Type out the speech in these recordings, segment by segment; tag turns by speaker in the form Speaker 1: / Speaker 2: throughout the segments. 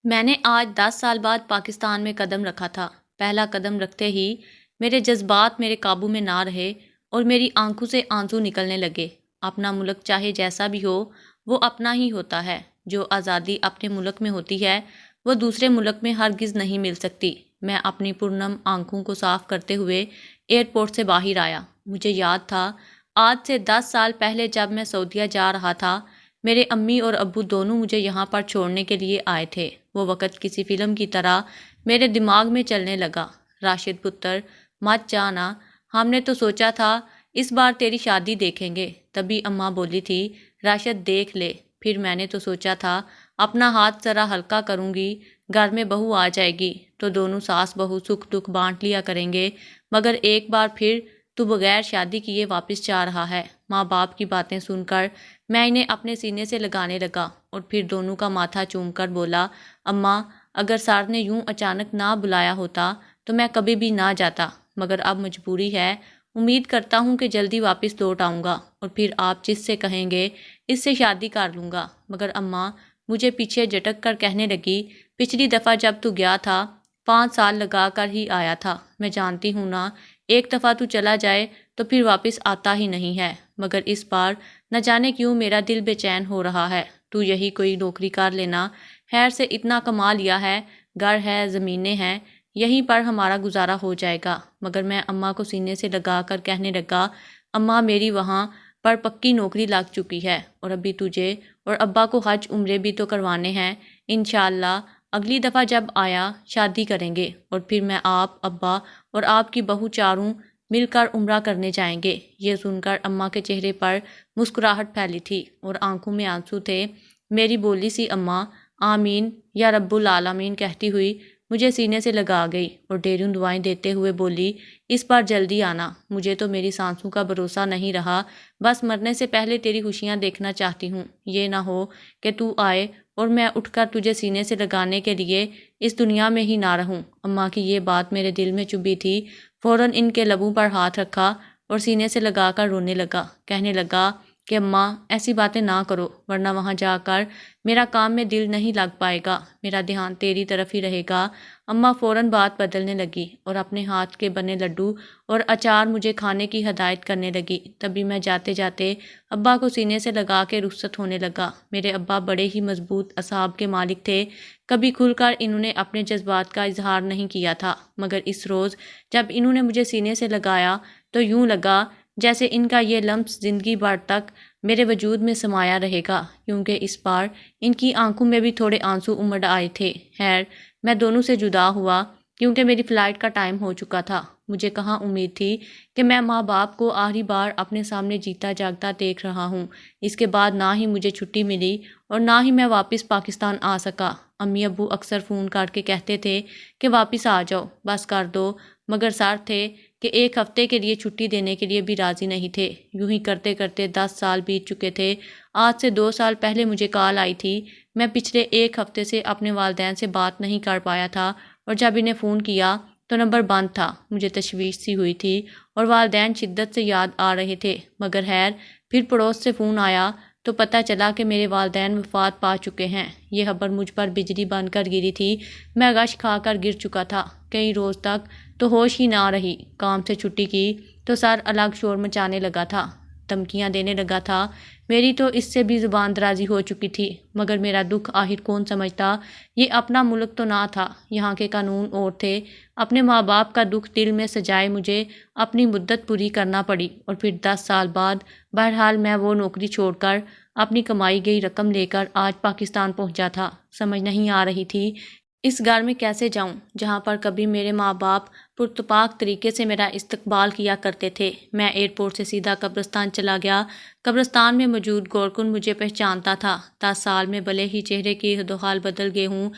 Speaker 1: میں نے آج 10 سال بعد پاکستان میں قدم رکھا تھا۔ پہلا قدم رکھتے ہی میرے جذبات میرے قابو میں نہ رہے اور میری آنکھوں سے آنسو نکلنے لگے۔ اپنا ملک چاہے جیسا بھی ہو، وہ اپنا ہی ہوتا ہے۔ جو آزادی اپنے ملک میں ہوتی ہے وہ دوسرے ملک میں ہرگز نہیں مل سکتی۔ میں اپنی پرنم آنکھوں کو صاف کرتے ہوئے ایئرپورٹ سے باہر آیا۔ مجھے یاد تھا آج سے 10 سال پہلے جب میں سعودیہ جا رہا تھا، میرے امی اور ابو دونوں مجھے یہاں پر چھوڑنے کے لیے آئے تھے۔ وہ وقت کسی فلم کی طرح میرے دماغ میں چلنے لگا۔ راشد پتر، مت جانا، ہم نے تو سوچا تھا اس بار تیری شادی دیکھیں گے۔ تبھی اماں بولی تھی راشد دیکھ لے۔ پھر میں نے تو سوچا تھا اپنا ہاتھ ذرا ہلکا کروں گی، گھر میں بہو آ جائے گی تو دونوں ساس بہو سکھ دکھ بانٹ لیا کریں گے، مگر ایک بار پھر تو بغیر شادی کیے واپس جا رہا ہے۔ ماں باپ کی باتیں سن کر میں انہیں اپنے سینے سے لگانے لگا اور پھر دونوں کا ماتھا چوم کر بولا، اماں اگر سار نے یوں اچانک نہ بلایا ہوتا تو میں کبھی بھی نہ جاتا، مگر اب مجبوری ہے۔ امید کرتا ہوں کہ جلدی واپس لوٹ آؤں گا اور پھر آپ جس سے کہیں گے اس سے شادی کر لوں گا۔ مگر اماں مجھے پیچھے جھٹک کر کہنے لگی، پچھلی دفعہ جب تو گیا تھا 5 سال لگا کر ہی آیا تھا، میں جانتی ہوں نا، ایک دفعہ تو چلا جائے تو پھر واپس آتا ہی نہیں ہے، مگر اس بار نہ جانے کیوں میرا دل بے چین ہو رہا ہے۔ تو یہی کوئی نوکری کر لینا، خیر سے اتنا کما لیا ہے، گھر ہے، زمینیں ہیں، یہیں پر ہمارا گزارا ہو جائے گا۔ مگر میں اماں کو سینے سے لگا کر کہنے لگا، اماں میری وہاں پر پکی نوکری لگ چکی ہے اور ابھی تجھے اور ابا کو حج عمرے بھی تو کروانے ہیں۔ انشاءاللہ اگلی دفعہ جب آیا شادی کریں گے اور پھر میں آپ، ابا اور آپ کی بہو چاروں مل کر عمرہ کرنے جائیں گے۔ یہ سن کر اماں کے چہرے پر مسکراہٹ پھیلی تھی اور آنکھوں میں آنسو تھے۔ میری بولی سی اماں آمین یا رب العالمین کہتی ہوئی مجھے سینے سے لگا گئی اور ڈھیروں دعائیں دیتے ہوئے بولی، اس بار جلدی آنا، مجھے تو میری سانسوں کا بھروسہ نہیں رہا، بس مرنے سے پہلے تیری خوشیاں دیکھنا چاہتی ہوں۔ یہ نہ ہو کہ تو آئے اور میں اٹھ کر تجھے سینے سے لگانے کے لیے اس دنیا میں ہی نہ رہوں۔ اماں کی یہ بات میرے دل میں چبھی تھی۔ فوراً ان کے لبوں پر ہاتھ رکھا اور سینے سے لگا کر رونے لگا، کہنے لگا کہ اماں ایسی باتیں نہ کرو، ورنہ وہاں جا کر میرا کام میں دل نہیں لگ پائے گا، میرا دھیان تیری طرف ہی رہے گا۔ اماں فوراً بات بدلنے لگی اور اپنے ہاتھ کے بنے لڈو اور اچار مجھے کھانے کی ہدایت کرنے لگی۔ تبھی میں جاتے جاتے ابا کو سینے سے لگا کے رخصت ہونے لگا۔ میرے ابا بڑے ہی مضبوط اعصاب کے مالک تھے، کبھی کھل کر انہوں نے اپنے جذبات کا اظہار نہیں کیا تھا، مگر اس روز جب انہوں نے مجھے سینے سے لگایا تو یوں لگا جیسے ان کا یہ لمس زندگی بھر تک میرے وجود میں سمایا رہے گا، کیونکہ اس بار ان کی آنکھوں میں بھی تھوڑے آنسو امڑ آئے تھے۔ خیر میں دونوں سے جدا ہوا کیونکہ میری فلائٹ کا ٹائم ہو چکا تھا۔ مجھے کہاں امید تھی کہ میں ماں باپ کو آخری بار اپنے سامنے جیتا جاگتا دیکھ رہا ہوں۔ اس کے بعد نہ ہی مجھے چھٹی ملی اور نہ ہی میں واپس پاکستان آ سکا۔ امی ابو اکثر فون کر کے کہتے تھے کہ واپس آ جاؤ، بس کر دو، مگر سر تھے کہ ایک ہفتے کے لیے چھٹی دینے کے لیے بھی راضی نہیں تھے۔ یوں ہی کرتے کرتے 10 سال بیت چکے تھے۔ آج سے 2 سال پہلے مجھے کال آئی تھی۔ میں پچھلے ایک ہفتے سے اپنے والدین سے بات نہیں کر پایا تھا اور جب انہیں فون کیا تو نمبر بند تھا۔ مجھے تشویش سی ہوئی تھی اور والدین شدت سے یاد آ رہے تھے، مگر خیر پھر پڑوس سے فون آیا تو پتہ چلا کہ میرے والدین وفات پا چکے ہیں۔ یہ خبر مجھ پر بجلی بن کر گری تھی۔ میں غش کھا کر گر چکا تھا۔ کئی روز تک تو ہوش ہی نہ رہی۔ کام سے چھٹی کی تو سر الگ شور مچانے لگا تھا، دھمکیاں دینے لگا تھا۔ میری تو اس سے بھی زبان درازی ہو چکی تھی، مگر میرا دکھ آخر کون سمجھتا؟ یہ اپنا ملک تو نہ تھا، یہاں کے قانون اور تھے۔ اپنے ماں باپ کا دکھ دل میں سجائے مجھے اپنی مدت پوری کرنا پڑی اور پھر 10 سال بعد بہرحال میں وہ نوکری چھوڑ کر اپنی کمائی گئی رقم لے کر آج پاکستان پہنچا تھا۔ سمجھ نہیں آ رہی تھی اس گھر میں کیسے جاؤں جہاں پر کبھی میرے ماں باپ پرتپاک طریقے سے میرا استقبال کیا کرتے تھے۔ میں ایئرپورٹ سے سیدھا قبرستان چلا گیا۔ قبرستان میں موجود گورکن مجھے پہچانتا تھا۔ 10 سال میں بھلے ہی چہرے کی حد و حال بدل گئے ہوں،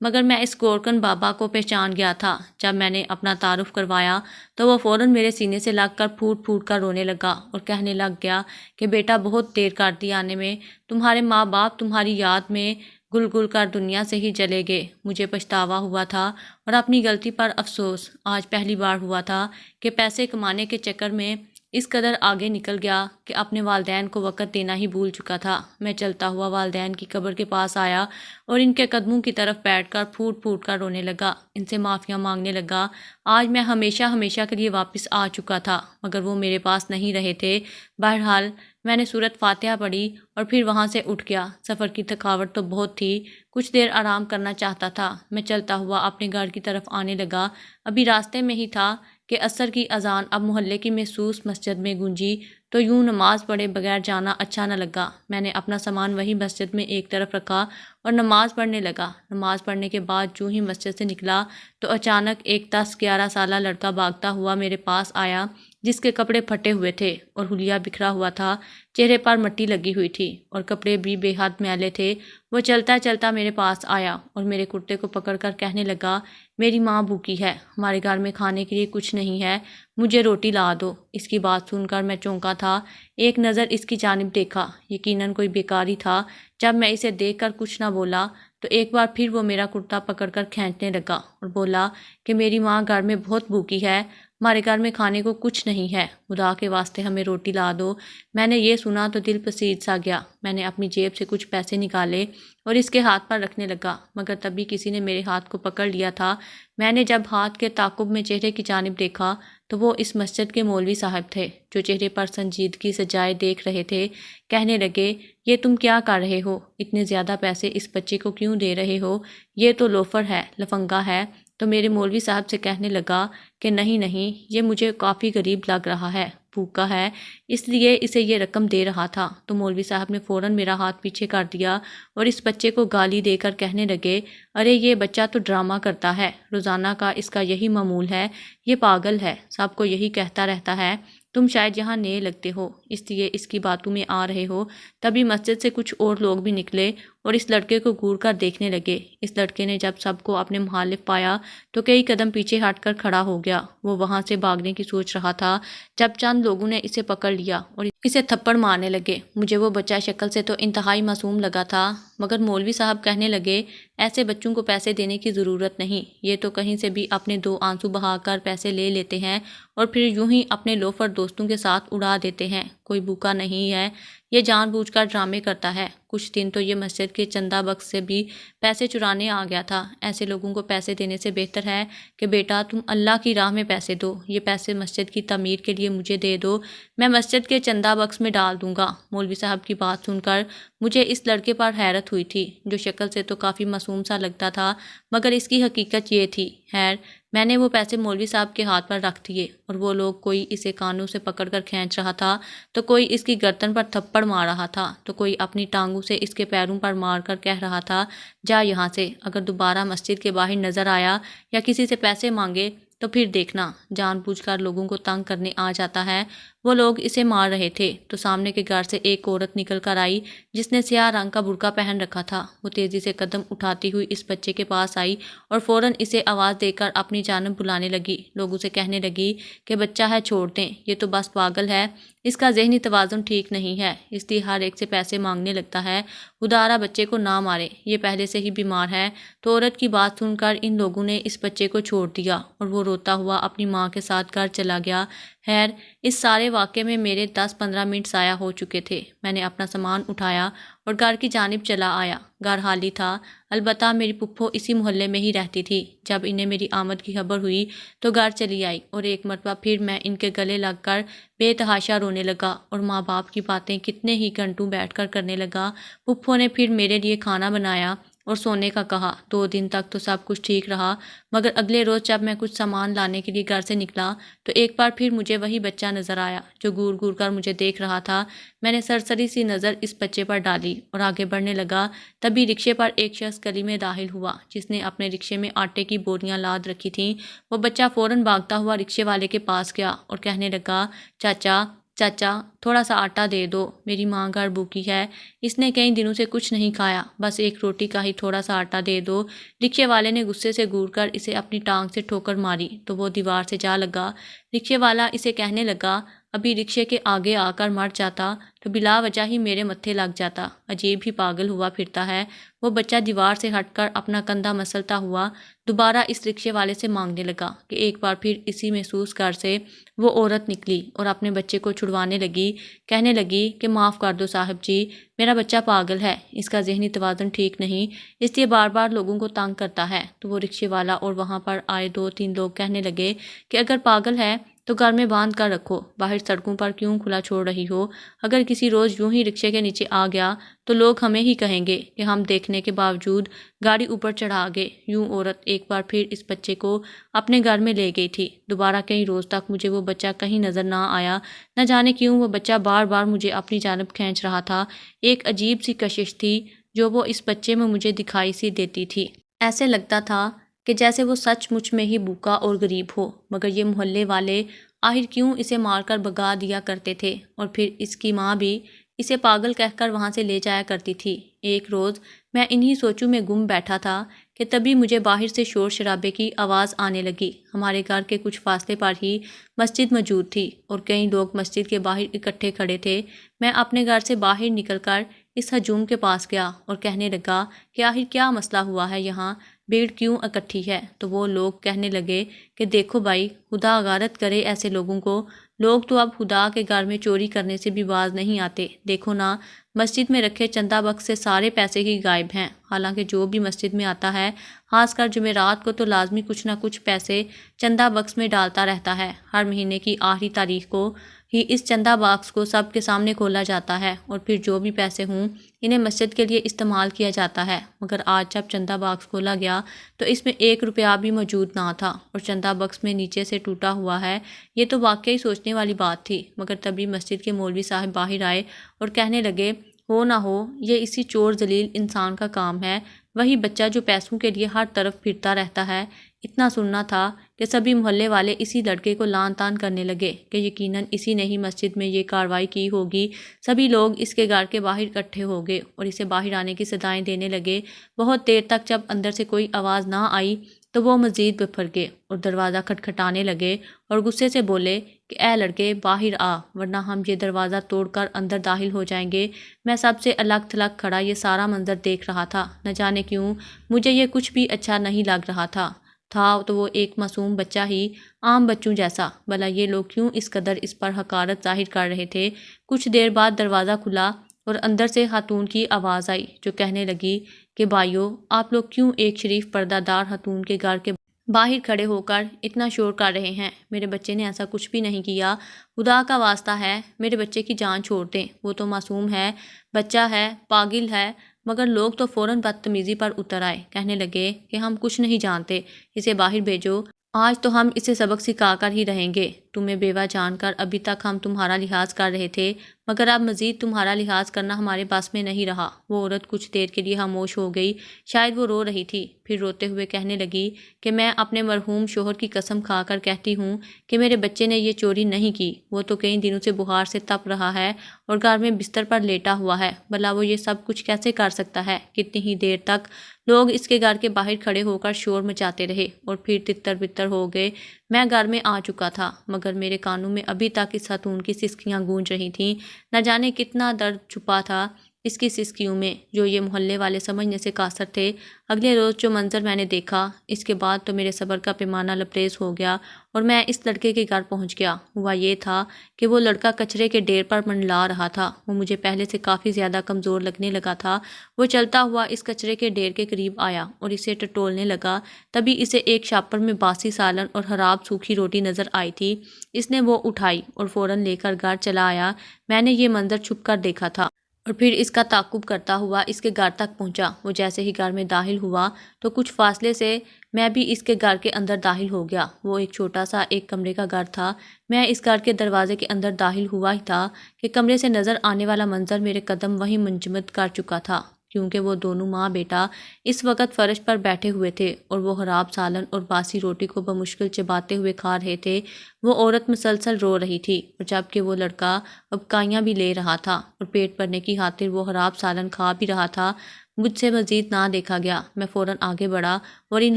Speaker 1: مگر میں اس گورکن بابا کو پہچان گیا تھا۔ جب میں نے اپنا تعارف کروایا تو وہ فوراً میرے سینے سے لگ کر پھوٹ پھوٹ کر رونے لگا اور کہنے لگ گیا کہ بیٹا بہت دیر کر دی آنے میں، تمہارے ماں باپ تمہاری یاد میں گل گل کر دنیا سے ہی چلے گئے۔ مجھے پچھتاوا ہوا تھا اور اپنی غلطی پر افسوس۔ آج پہلی بار ہوا تھا کہ پیسے کمانے کے چکر میں اس قدر آگے نکل گیا کہ اپنے والدین کو وقت دینا ہی بھول چکا تھا۔ میں چلتا ہوا والدین کی قبر کے پاس آیا اور ان کے قدموں کی طرف بیٹھ کر پھوٹ پھوٹ کر رونے لگا، ان سے معافیاں مانگنے لگا۔ آج میں ہمیشہ کے لیے واپس آ چکا تھا، مگر وہ میرے پاس نہیں رہے تھے۔ بہرحال میں نے سورۃ فاتحہ پڑھی اور پھر وہاں سے اٹھ گیا۔ سفر کی تھکاوٹ تو بہت تھی، کچھ دیر آرام کرنا چاہتا تھا۔ میں چلتا ہوا اپنے گھر کی طرف آنے لگا۔ ابھی راستے میں ہی تھا کہ عصر کی اذان اب محلے کی محسوس مسجد میں گونجی، تو یوں نماز پڑھے بغیر جانا اچھا نہ لگا۔ میں نے اپنا سامان وہی مسجد میں ایک طرف رکھا اور نماز پڑھنے لگا۔ نماز پڑھنے کے بعد جو ہی مسجد سے نکلا تو اچانک ایک 10-11 سالہ لڑکا بھاگتا ہوا میرے پاس آیا، جس کے کپڑے پھٹے ہوئے تھے اور حلیہ بکھرا ہوا تھا، چہرے پر مٹی لگی ہوئی تھی اور کپڑے بھی بے حد میلے تھے۔ وہ چلتا چلتا میرے پاس آیا اور میرے کرتے کو پکڑ کر کہنے لگا، میری ماں بھوکی ہے، ہمارے گھر میں کھانے کے لیے کچھ نہیں ہے، مجھے روٹی لا دو۔ اس کی بات سن کر میں چونکا تھا، ایک نظر اس کی جانب دیکھا، یقیناً کوئی بیکاری تھا۔ جب میں اسے دیکھ کر کچھ نہ بولا تو ایک بار پھر وہ میرا کرتا پکڑ کر کھینچنے لگا اور بولا کہ میری ماں گھر میں بہت بھوکی ہے، ہمارے گھر میں کھانے کو کچھ نہیں ہے، خدا کے واسطے ہمیں روٹی لا دو۔ میں نے یہ سنا تو دل پسیج سا گیا۔ میں نے اپنی جیب سے کچھ پیسے نکالے اور اس کے ہاتھ پر رکھنے لگا، مگر تبھی کسی نے میرے ہاتھ کو پکڑ لیا تھا۔ میں نے جب ہاتھ کے تعاقب میں چہرے کی جانب دیکھا تو وہ اس مسجد کے مولوی صاحب تھے، جو چہرے پر سنجیدگی سے جائے دیکھ رہے تھے۔ کہنے لگے، یہ تم کیا کر رہے ہو؟ اتنے زیادہ پیسے اس بچے کو کیوں دے رہے ہو؟ یہ تو لوفر ہے، لفنگا ہے۔ تو میرے مولوی صاحب سے کہنے لگا کہ نہیں، یہ مجھے کافی غریب لگ رہا ہے، بھوکا ہے، اس لیے اسے یہ رقم دے رہا تھا۔ تو مولوی صاحب نے فوراً میرا ہاتھ پیچھے کر دیا اور اس بچے کو گالی دے کر کہنے لگے، ارے یہ بچہ تو ڈرامہ کرتا ہے، روزانہ کا اس کا یہی معمول ہے، یہ پاگل ہے، سب کو یہی کہتا رہتا ہے، تم شاید یہاں نئے لگتے ہو اس لیے اس کی باتوں میں آ رہے ہو۔ تبھی مسجد سے کچھ اور لوگ بھی نکلے اور اس لڑکے کو گور کر دیکھنے لگے۔ اس لڑکے نے جب سب کو اپنے مخالف پایا تو کئی قدم پیچھے ہٹ کر کھڑا ہو گیا۔ وہ وہاں سے بھاگنے کی سوچ رہا تھا جب چند لوگوں نے اسے پکڑ لیا اور اسے تھپڑ مارنے لگے۔ مجھے وہ بچہ شکل سے تو انتہائی معصوم لگا تھا، مگر مولوی صاحب کہنے لگے، ایسے بچوں کو پیسے دینے کی ضرورت نہیں، یہ تو کہیں سے بھی اپنے 2 آنسو بہا کر پیسے لے لیتے ہیں اور پھر یوں ہی اپنے لوفر دوستوں کے ساتھ اڑا دیتے ہیں۔ کوئی بھوکا نہیں ہے، یہ جان بوجھ کر ڈرامے کرتا ہے۔ کچھ دن تو یہ مسجد کے چندہ بکس سے بھی پیسے چرانے آ گیا تھا۔ ایسے لوگوں کو پیسے دینے سے بہتر ہے کہ بیٹا تم اللہ کی راہ میں پیسے دو، یہ پیسے مسجد کی تعمیر کے لیے مجھے دے دو، میں مسجد کے چندہ بکس میں ڈال دوں گا۔ مولوی صاحب کی بات سن کر مجھے اس لڑکے پر حیرت ہوئی تھی، جو شکل سے تو کافی معصوم سا لگتا تھا، مگر اس کی حقیقت یہ تھی۔ خیر، میں نے وہ پیسے مولوی صاحب کے ہاتھ پر رکھ دیے اور وہ لوگ، کوئی اسے کانوں سے پکڑ کر کھینچ رہا تھا تو کوئی اس کی گردن پر تھپڑ مار رہا تھا تو کوئی اپنی ٹانگوں سے اس کے پیروں پر مار کر کہہ رہا تھا، جا یہاں سے، اگر دوبارہ مسجد کے باہر نظر آیا یا کسی سے پیسے مانگے تو پھر دیکھنا، جان بوجھ کر لوگوں کو تنگ کرنے آ جاتا ہے۔ وہ لوگ اسے مار رہے تھے تو سامنے کے گھر سے ایک عورت نکل کر آئی جس نے سیاہ رنگ کا برقع پہن رکھا تھا۔ وہ تیزی سے قدم اٹھاتی ہوئی اس بچے کے پاس آئی اور فوراً اسے آواز دے کر اپنی جانب بلانے لگی۔ لوگوں سے کہنے لگی کہ بچہ ہے، چھوڑ دیں، یہ تو بس پاگل ہے، اس کا ذہنی توازن ٹھیک نہیں ہے، اس لیے ہر ایک سے پیسے مانگنے لگتا ہے، خدارا بچے کو نہ مارے، یہ پہلے سے ہی بیمار ہے۔ تو عورت کی بات سن کر ان لوگوں نے اس بچے کو چھوڑ دیا اور وہ روتا ہوا اپنی ماں کے ساتھ گھر چلا گیا۔ خیر، اس سارے واقعے میں میرے 10-15 منٹ ضائع ہو چکے تھے۔ میں نے اپنا سامان اٹھایا اور گھر کی جانب چلا آیا۔ گھر خالی تھا، البتہ میری پھپھو اسی محلے میں ہی رہتی تھی۔ جب انہیں میری آمد کی خبر ہوئی تو گھر چلی آئی اور ایک مرتبہ پھر میں ان کے گلے لگ کر بے تحاشا رونے لگا اور ماں باپ کی باتیں کتنے ہی گھنٹوں بیٹھ کر کرنے لگا۔ پھپھو نے پھر میرے لیے کھانا بنایا اور سونے کا کہا۔ 2 دن تک تو سب کچھ ٹھیک رہا، مگر اگلے روز جب میں کچھ سامان لانے کے لیے گھر سے نکلا تو ایک بار پھر مجھے وہی بچہ نظر آیا جو گور گور کر مجھے دیکھ رہا تھا۔ میں نے سرسری سی نظر اس بچے پر ڈالی اور آگے بڑھنے لگا، تبھی رکشے پر ایک شخص گلی میں داخل ہوا جس نے اپنے رکشے میں آٹے کی بوریاں لاد رکھی تھیں۔ وہ بچہ فوراً بھاگتا ہوا رکشے والے کے پاس گیا اور کہنے لگا، چاچا تھوڑا سا آٹا دے دو، میری ماں گھر بھوکی ہے، اس نے کئی دنوں سے کچھ نہیں کھایا، بس ایک روٹی کا ہی تھوڑا سا آٹا دے دو۔ رکشے والے نے غصے سے گور کر اسے اپنی ٹانگ سے ٹھوکر ماری تو وہ دیوار سے جا لگا۔ رکشے والا اسے کہنے لگا، ابھی رکشے کے آگے آ کر مر جاتا تو بلا وجہ ہی میرے متھے لگ جاتا۔ عجیب ہی پاگل ہوا پھرتا ہے۔ وہ بچہ دیوار سے ہٹ کر اپنا کندھا مسلتا ہوا دوبارہ اس رکشے والے سے مانگنے لگا کہ ایک بار پھر اسی محسوس گھر سے وہ عورت نکلی اور اپنے بچے کو چھڑوانے لگی، کہنے لگی کہ معاف کر دو صاحب جی، میرا بچہ پاگل ہے، اس کا ذہنی توازن ٹھیک نہیں، اس لیے بار بار لوگوں کو تنگ کرتا ہے۔ تو وہ رکشے والا اور وہاں پر آئے 2-3 لوگ کہنے لگے کہ اگر پاگل ہے تو گھر میں باندھ کر رکھو، باہر سڑکوں پر کیوں کھلا چھوڑ رہی ہو؟ اگر کسی روز یوں ہی رکشے کے نیچے آ گیا تو لوگ ہمیں ہی کہیں گے کہ ہم دیکھنے کے باوجود گاڑی اوپر چڑھا گئے۔ یوں عورت ایک بار پھر اس بچے کو اپنے گھر میں لے گئی تھی۔ دوبارہ کئی روز تک مجھے وہ بچہ کہیں نظر نہ آیا، نہ جانے کیوں وہ بچہ بار بار مجھے اپنی جانب کھینچ رہا تھا۔ ایک عجیب سی کشش تھی جو وہ اس بچے میں مجھے دکھائی سی دیتی تھی۔ ایسے لگتا تھا کہ جیسے وہ سچ مچ میں ہی بھوکا اور غریب ہو، مگر یہ محلے والے آخر کیوں اسے مار کر بھگا دیا کرتے تھے، اور پھر اس کی ماں بھی اسے پاگل کہہ کر وہاں سے لے جایا کرتی تھی۔ ایک روز میں انہی سوچوں میں گم بیٹھا تھا کہ تبھی مجھے باہر سے شور شرابے کی آواز آنے لگی۔ ہمارے گھر کے کچھ فاصلے پر ہی مسجد موجود تھی اور کئی لوگ مسجد کے باہر اکٹھے کھڑے تھے۔ میں اپنے گھر سے باہر نکل کر اس ہجوم کے پاس گیا اور کہنے لگا کہ آخر کیا مسئلہ ہوا ہے، یہاں بھیڑ کیوں اکٹھی ہے؟ تو وہ لوگ کہنے لگے کہ دیکھو بھائی، خدا غارت کرے ایسے لوگوں کو، لوگ تو اب خدا کے گھر میں چوری کرنے سے بھی باز نہیں آتے۔ دیکھو نا، مسجد میں رکھے چندہ بکس سے سارے پیسے ہی غائب ہیں۔ حالانکہ جو بھی مسجد میں آتا ہے، خاص کر جمعرات کو، تو لازمی کچھ نہ کچھ پیسے چندہ بکس میں ڈالتا رہتا ہے۔ ہر مہینے کی آخری تاریخ کو ہی اس چندہ باکس کو سب کے سامنے کھولا جاتا ہے اور پھر جو بھی پیسے ہوں انہیں مسجد کے لیے استعمال کیا جاتا ہے۔ مگر آج جب چندہ باکس کھولا گیا تو اس میں 1 روپیہ بھی موجود نہ تھا اور چندہ باکس میں نیچے سے ٹوٹا ہوا ہے۔ یہ تو واقعی سوچنے والی بات تھی۔ مگر تبھی مسجد کے مولوی صاحب باہر آئے اور کہنے لگے، ہو نہ ہو یہ اسی چور ذلیل انسان کا کام ہے، وہی بچہ جو پیسوں کے لیے ہر طرف پھرتا رہتا ہے۔ اتنا سننا تھا کہ سبھی محلے والے اسی لڑکے کو لعن طعن کرنے لگے کہ یقیناً اسی نے ہی مسجد میں یہ کارروائی کی ہوگی۔ سبھی لوگ اس کے گھر کے باہر اکٹھے ہو گئے اور اسے باہر آنے کی صدائیں دینے لگے۔ بہت دیر تک جب اندر سے کوئی آواز نہ آئی تو وہ مزید بپھر گئے اور دروازہ کھٹکھٹانے لگے اور غصے سے بولے کہ اے لڑکے، باہر آ، ورنہ ہم یہ دروازہ توڑ کر اندر داخل ہو جائیں گے۔ میں سب سے الگ تھلگ کھڑا یہ سارا منظر دیکھ رہا تھا۔ نہ جانے کیوں مجھے یہ کچھ بھی اچھا نہیں لگ رہا تھا تو وہ ایک معصوم بچہ ہی، عام بچوں جیسا۔ بھلا یہ لوگ کیوں اس قدر اس پر حقارت ظاہر کر رہے تھے؟ کچھ دیر بعد دروازہ کھلا اور اندر سے خاتون کی آواز آئی جو کہنے لگی کہ بھائیو، آپ لوگ کیوں ایک شریف پردہ دار خاتون کے گھر کے باہر کھڑے ہو کر اتنا شور کر رہے ہیں؟ میرے بچے نے ایسا کچھ بھی نہیں کیا، خدا کا واسطہ ہے میرے بچے کی جان چھوڑ دیں، وہ تو معصوم ہے، بچہ ہے، پاگل ہے۔ مگر لوگ تو فوراً بدتمیزی پر اتر آئے، کہنے لگے کہ ہم کچھ نہیں جانتے، اسے باہر بھیجو، آج تو ہم اسے سبق سکھا کر ہی رہیں گے۔ تمہیں بیوہ جان کر ابھی تک ہم تمہارا لحاظ کر رہے تھے، مگر اب مزید تمہارا لحاظ کرنا ہمارے بس میں نہیں رہا۔ وہ عورت کچھ دیر کے لیے خاموش ہو گئی، شاید وہ رو رہی تھی، پھر روتے ہوئے کہنے لگی کہ میں اپنے مرحوم شوہر کی قسم کھا کر کہتی ہوں کہ میرے بچے نے یہ چوری نہیں کی، وہ تو کئی دنوں سے بخار سے تپ رہا ہے اور گھر میں بستر پر لیٹا ہوا ہے، بھلا وہ یہ سب کچھ کیسے کر سکتا ہے؟ کتنی ہی دیر تک لوگ اس کے گھر کے باہر کھڑے ہو کر شور مچاتے رہے اور پھر تتر بتر ہو گئے۔ میں گھر میں آ چکا تھا مگر میرے کانوں میں ابھی تک اس خاتون کی سسکیاں گونج رہی تھیں۔ نہ جانے کتنا درد چھپا تھا اس کی سسکیوں میں، جو یہ محلے والے سمجھنے سے قاصر تھے۔ اگلے روز جو منظر میں نے دیکھا، اس کے بعد تو میرے صبر کا پیمانہ لبریز ہو گیا اور میں اس لڑکے کے گھر پہنچ گیا۔ ہوا یہ تھا کہ وہ لڑکا کچرے کے ڈھیر پر منڈلا رہا تھا۔ وہ مجھے پہلے سے کافی زیادہ کمزور لگنے لگا تھا۔ وہ چلتا ہوا اس کچرے کے ڈھیر کے قریب آیا اور اسے ٹٹولنے لگا۔ تبھی اسے ایک شاپر میں باسی سالن اور خراب سوکھی روٹی نظر آئی تھی۔ اس نے وہ اٹھائی اور فوراً لے کر گھر چلا آیا۔ میں نے یہ منظر چھپ کر دیکھا تھا اور پھر اس کا تعاقب کرتا ہوا اس کے گھر تک پہنچا۔ وہ جیسے ہی گھر میں داخل ہوا تو کچھ فاصلے سے میں بھی اس کے گھر کے اندر داخل ہو گیا۔ وہ ایک چھوٹا سا ایک کمرے کا گھر تھا۔ میں اس گھر کے دروازے کے اندر داخل ہوا ہی تھا کہ کمرے سے نظر آنے والا منظر میرے قدم وہیں منجمد کر چکا تھا، کیونکہ وہ دونوں ماں بیٹا اس وقت فرش پر بیٹھے ہوئے تھے اور وہ خراب سالن اور باسی روٹی کو بمشکل چباتے ہوئے کھا رہے تھے۔ وہ عورت مسلسل رو رہی تھی اور جبکہ وہ لڑکا ابکائیاں بھی لے رہا تھا اور پیٹ بھرنے کی خاطر وہ خراب سالن کھا بھی رہا تھا۔ مجھ سے مزید نہ دیکھا گیا۔ میں فوراً آگے بڑھا اور ان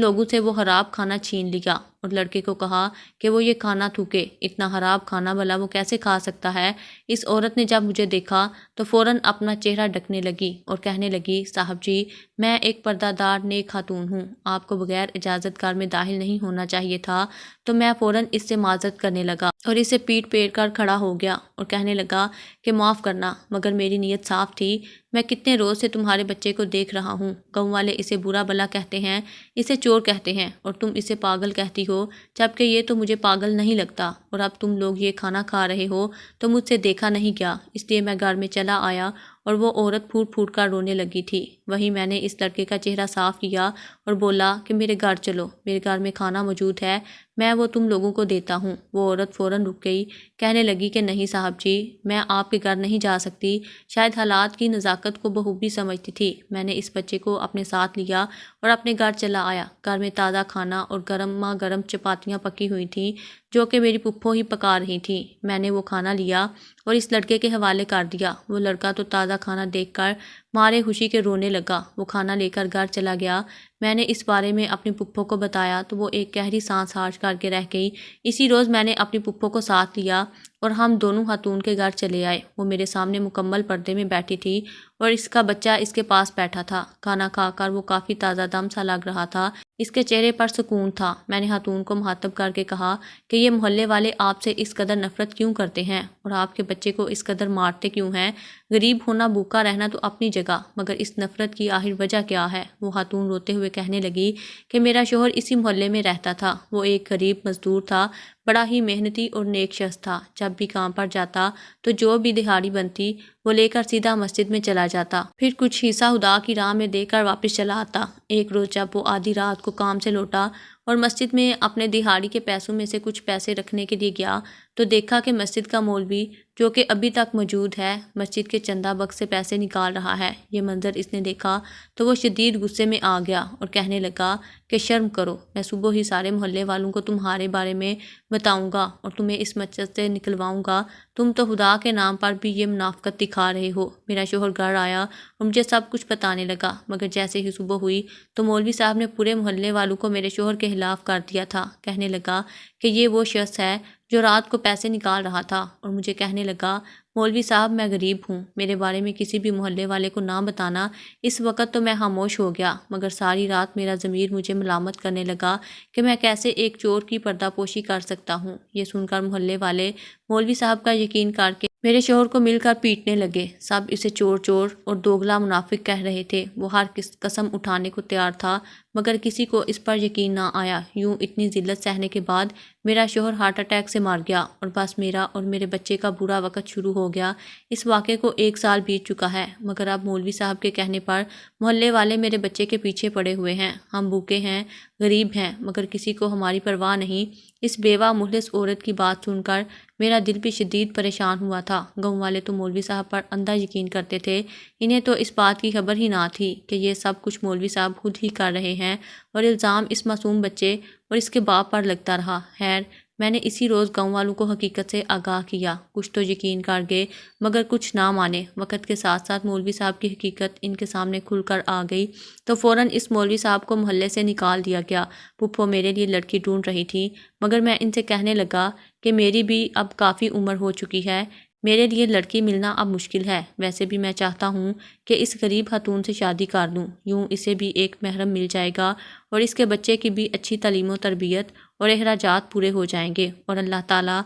Speaker 1: لوگوں سے وہ خراب کھانا چھین لیا اور لڑکے کو کہا کہ وہ یہ کھانا تھوکے، اتنا خراب کھانا بھلا وہ کیسے کھا سکتا ہے۔ اس عورت نے جب مجھے دیکھا تو فوراً اپنا چہرہ ڈھکنے لگی اور کہنے لگی، صاحب جی، میں ایک پردہ دار نیک خاتون ہوں، آپ کو بغیر اجازت گھر میں داخل نہیں ہونا چاہیے تھا۔ تو میں فوراً اس سے معذرت کرنے لگا اور اسے پیٹ پھیر کر کھڑا ہو گیا اور کہنے لگا کہ معاف کرنا، مگر میری نیت صاف تھی۔ میں کتنے روز سے تمہارے بچے کو دیکھ رہا ہوں، گاؤں والے اسے برا بلا کہتے ہیں، اسے چور کہتے ہیں اور تم اسے پاگل کہتی ہو، جبکہ یہ تو مجھے پاگل نہیں لگتا، اور اب تم لوگ یہ کھانا کھا رہے ہو تو مجھ سے دیکھا نہیں گیا، اس لیے میں گھر میں چلا آیا اور وہ عورت پھوٹ پھوٹ کر رونے لگی تھی۔ وہیں میں نے اس لڑکے کا چہرہ صاف کیا اور بولا کہ میرے گھر چلو، میرے گھر میں کھانا موجود ہے، میں وہ تم لوگوں کو دیتا ہوں۔ وہ عورت فوراً رک گئی، کہنے لگی کہ نہیں صاحب جی، میں آپ کے گھر نہیں جا سکتی۔ شاید حالات کی نزاکت کو بخوبی سمجھتی تھی۔ میں نے اس بچے کو اپنے ساتھ لیا اور اپنے گھر چلا آیا۔ گھر میں تازہ کھانا اور گرما گرم چپاتیاں پکی ہوئی تھیں جو کہ میری پھپھو ہی پکا رہی تھیں۔ میں نے وہ کھانا لیا اور اس لڑکے کے حوالے کر دیا۔ وہ لڑکا تو تازہ کھانا دیکھ کر مارے خوشی کے رونے لگا۔ وہ کھانا لے کر گھر چلا گیا۔ میں نے اس بارے میں اپنی پھپھو کو بتایا تو وہ ایک گہری سانس خارج کر کے رہ گئی۔ اسی روز میں نے اپنی پھپھو کو ساتھ لیا اور ہم دونوں خاتون کے گھر چلے آئے۔ وہ میرے سامنے مکمل پردے میں بیٹھی تھی اور اس کا بچہ اس کے پاس بیٹھا تھا۔ کھانا کھا کر وہ کافی تازہ دم سا لگ رہا تھا، اس کے چہرے پر سکون تھا۔ میں نے خاتون کو مخاطب کر کے کہا کہ یہ محلے والے آپ سے اس قدر نفرت کیوں کرتے ہیں اور آپ کے بچے کو اس قدر مارتے کیوں ہیں؟ غریب ہونا، بھوکا رہنا تو اپنی جگہ، مگر اس نفرت کی آخر وجہ کیا ہے؟ وہ خاتون روتے ہوئے کہنے لگی کہ میرا شوہر اسی محلے میں رہتا تھا، وہ ایک غریب مزدور تھا، بڑا ہی محنتی اور نیک شخص تھا۔ جب بھی کام پر جاتا تو جو بھی دہاڑی بنتی وہ لے کر سیدھا مسجد میں چلا جاتا، پھر کچھ حصہ خدا کی راہ میں دے کر واپس چلا آتا۔ ایک روز جب وہ آدھی رات کو کام سے لوٹا اور مسجد میں اپنے دہاڑی کے پیسوں میں سے کچھ پیسے رکھنے کے لیے گیا تو دیکھا کہ مسجد کا مولوی، جو کہ ابھی تک موجود ہے، مسجد کے چندہ بکس سے پیسے نکال رہا ہے۔ یہ منظر اس نے دیکھا تو وہ شدید غصے میں آ گیا اور کہنے لگا کہ شرم کرو، میں صبح ہی سارے محلے والوں کو تمہارے بارے میں بتاؤں گا اور تمہیں اس مسجد سے نکلواؤں گا۔ تم تو خدا کے نام پر بھی یہ منافقت دکھا رہے ہو۔ میرا شوہر گھر آیا اور مجھے سب کچھ بتانے لگا، مگر جیسے ہی صبح ہوئی تو مولوی صاحب نے پورے محلے والوں کو میرے شوہر کے خلاف کر دیا تھا۔ کہنے لگا کہ یہ وہ شخص ہے جو رات کو پیسے نکال رہا تھا، اور مجھے کہنے لگا مولوی صاحب، میں غریب ہوں، میرے بارے میں کسی بھی محلے والے کو نہ بتانا۔ اس وقت تو میں خاموش ہو گیا، مگر ساری رات میرا ضمیر مجھے ملامت کرنے لگا کہ میں کیسے ایک چور کی پردہ پوشی کر سکتا ہوں۔ یہ سن کر محلے والے مولوی صاحب کا یقین کر کے میرے شوہر کو مل کر پیٹنے لگے۔ سب اسے چور چور اور دوگلا منافق کہہ رہے تھے۔ وہ ہر قسم اٹھانے کو تیار تھا، مگر کسی کو اس پر یقین نہ آیا۔ یوں اتنی ذلت سہنے کے بعد میرا شوہر ہارٹ اٹیک سے مر گیا اور بس میرا اور میرے بچے کا برا وقت شروع ہو گیا۔ اس واقعے کو 1 سال بیت چکا ہے، مگر اب مولوی صاحب کے کہنے پر محلے والے میرے بچے کے پیچھے پڑے ہوئے ہیں۔ ہم بھوکے ہیں، غریب ہیں، مگر کسی کو ہماری پرواہ نہیں۔ اس بیوہ مخلص عورت کی بات سن کر میرا دل بھی شدید پریشان ہوا تھا۔ گاؤں والے تو مولوی صاحب پر اندھا یقین کرتے تھے، انہیں تو اس بات کی خبر ہی نہ تھی کہ یہ سب کچھ مولوی صاحب خود ہی کر رہے ہیں، اور الزام اس معصوم بچے اور اس کے باپ پر لگتا رہا۔ خیر، میں نے اسی روز گاؤں والوں کو حقیقت سے آگاہ کیا۔ کچھ تو یقین کر گئے، مگر کچھ نہ مانے۔ وقت کے ساتھ ساتھ مولوی صاحب کی حقیقت ان کے سامنے کھل کر آ گئی تو فوراً اس مولوی صاحب کو محلے سے نکال دیا گیا۔ پھپھو میرے لیے لڑکی ڈھونڈ رہی تھی، مگر میں ان سے کہنے لگا کہ میری بھی اب کافی عمر ہو چکی ہے، میرے لیے لڑکی ملنا اب مشکل ہے۔ ویسے بھی میں چاہتا ہوں کہ اس غریب خاتون سے شادی کر لوں، یوں اسے بھی ایک محرم مل جائے گا اور اس کے بچے کی بھی اچھی تعلیم و تربیت اور اخراجات پورے ہو جائیں گے، اور اللہ تعالیٰ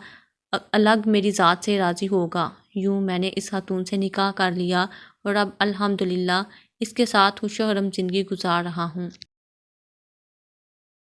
Speaker 1: الگ میری ذات سے راضی ہوگا۔ یوں میں نے اس خاتون سے نکاح کر لیا اور اب الحمدللہ اس کے ساتھ خوش و خرم زندگی گزار رہا ہوں۔